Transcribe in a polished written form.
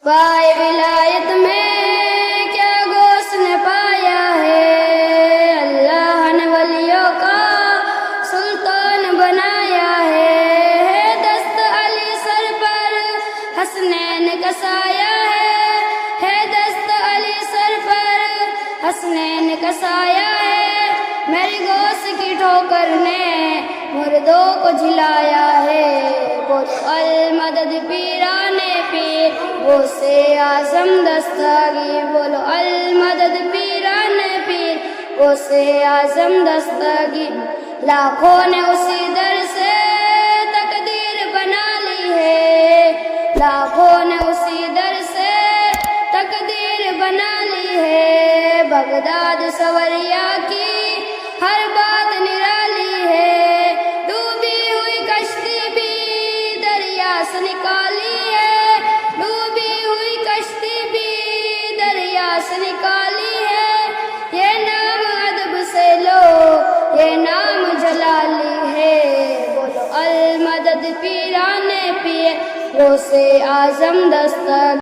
پائے ولایت میں کیا گوش نے پایا ہے، اللہ نے ولیوں کا سلطان بنایا ہے، دست علی سر پر حسنین کا سایہ ہے، دست علی سر پر حسنین کا سایہ ہے، میری گوش کی ٹھوکر نے مردوں کو جھلایا ہے، بولو المدد پیران پیر غوث اعظم دستگیر، بولو المدد پیران پیر غوث اعظم دستگیر، لاکھوں نے اسی در سے تقدیر بنا لی ہے، لاکھوں نے اسی در سے تقدیر بنا لی ہے، بغداد سوریا کی ہر بات نرالی ہے، ڈوبی ہوئی کشتی بھی دریا سے نکالی ہے، ڈوبی ہوئی کشتی بھی دریا سے نکالی ہے، یہ نام ادب سے لو، یہ نام جلالی ہے، بولو المدد پیران پیر غوث اعظم دستگیر۔